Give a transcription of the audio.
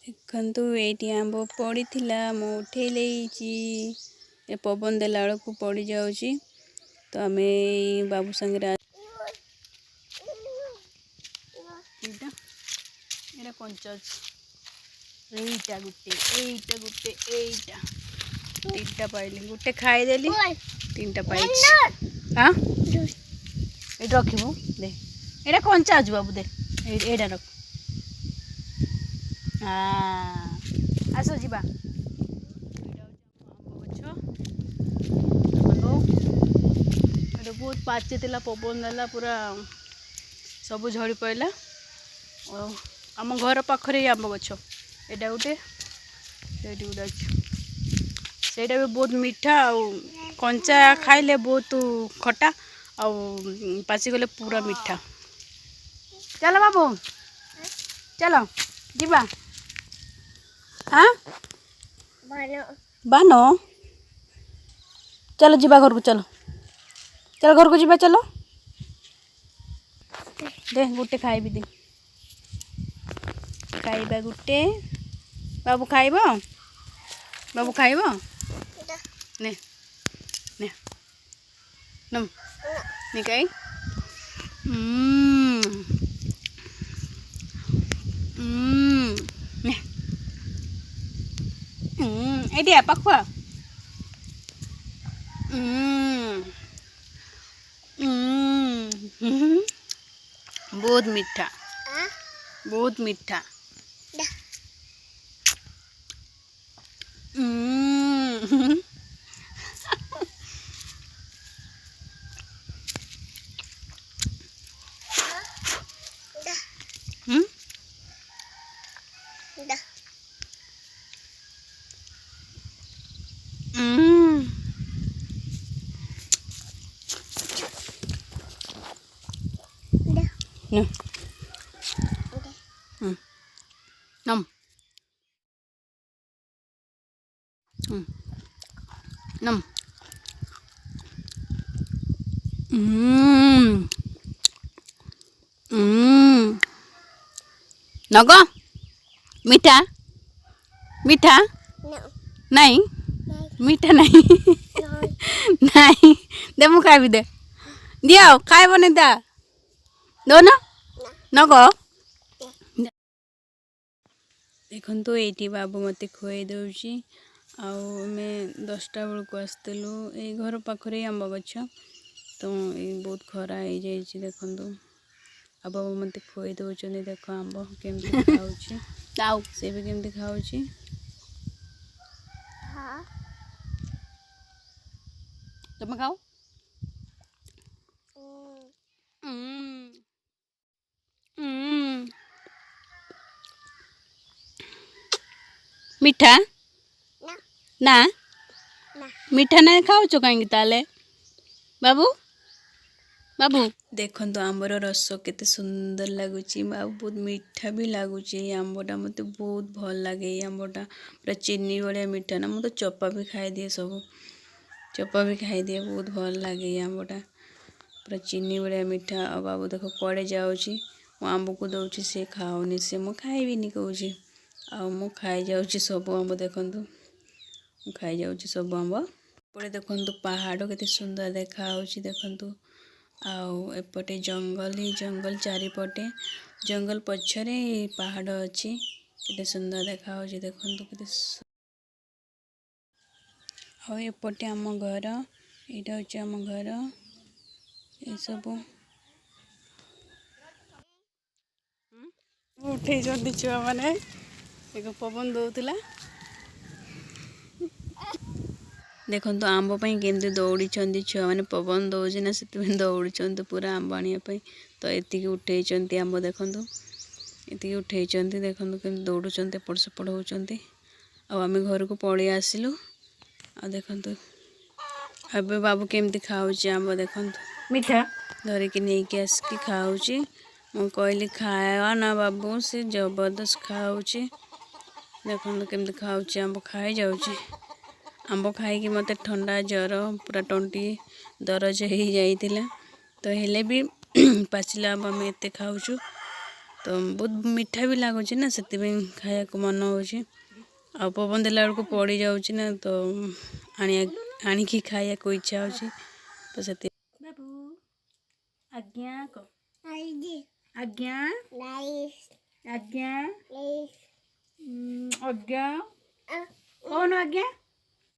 देखु ये आंब पड़ी मु उठे ले पवन देला बेलू पड़ जाऊँगी। तो आम बाबू संगे कंचा एईटा गुटे एईटा गुटे एईटा तीनटा पाइली गुटे खाईदेली तीनटा पाई। हाँ ये रखू दे ये कंचा आज बाबू दे एटा रख। हाँ आस जा बहुत पाचे पवन देला पूरा सब झड़ी पड़ा। आम घर पाखरे आंब गछ एटा गोटे से गोटे अच्छे से भी बहुत मीठा कंचा खाइले बहुत खटा पाची गले पूरा मीठा। चलो बाबू चलो जीवा। हाँ बानो चलो जीवा घर को चलो चलो घर को जीवा चलो दे गुटे खाइबी दे खाइबा गुटे बाबू खाइब बाबू खाइब ने ने नम निकाई ये पाखुआ बहुत मीठा बहुत मीठा। नम नम नगो मीठा मीठा नहीं मीठा नहीं नहीं दे मु खाइबी दे दियो खाइब नहीं दा दो ना नगो देखो ये बाबू मत खुआई दूची आमे 10टा बेलू आसलु ये घर पाखे आंब गछ तो ये बहुत खरा हो जाइए। देखो आ बाबू मत खुआई दौरान देख आंब केमती खाऊ से भी केमती खाऊ तुम खाओ मीठा ना मीठा ना खाऊ कहीं ताले बाबू बाबू देखो आंबर रस केते सुंदर लगुच बहुत मीठा भी लगुच। आंबटा मत बहुत भल लगे आंबटा पूरा चीनी भाया मीठा ना मुझे चोपा भी खाई दिए सब चोपा भी खाई दिए बहुत भल लगे आंबटा पूरा चीनी भाया मीठा। और बाबू देखो कड़े जाऊँगी मो आंब को दौर सी खाऊनी से मु खाइबी कौच मु खाई जाऊँगी सब आंब देखु खाई जाऊँगी सब आंब पड़े देखु पहाड़ केते सुंदर देखा देखु एपटे जंगल ही जंगल चारिपटे जंगल पछरे पहाड़ अच्छी केते सुंदर देखा देखु एपटे आम घर यहाँ हूँ आम घर ये सब उठे छुआ मैंने एक पवन दौला देखो आंब केमती दौड़ी छुआ मैंने पवन दौना से दौड़ी पूरा आंब आने तो ये उठे आंब देखु ये उठे देखो केमती दौड़ एपट सेपट होती आम घर को पलि आसिलु आ देखु अब बाबू केमती खाऊँ आंब देखु मीठा धरिकी नहीं आसिकी खाऊँ मु कहली खाया ना बाबू से जबरदस्त खाऊँ देखो केमती खाऊँ आंब खाई जाऊँ आंब खाई मत ठंडा जर पूरा टंटी दरज हो जाइला तो हेले भी पाचिला आंब आम एत खाऊँ तो बहुत मीठा भी लगुच ना से खाया को मन हो पवन देला बेलू पड़ जाऊँ ना तो आणिकी खाया को इच्छा हो तो से बाबू आज्ञा को आज्ञा आज्ञा आज्ञा कौन आज्ञा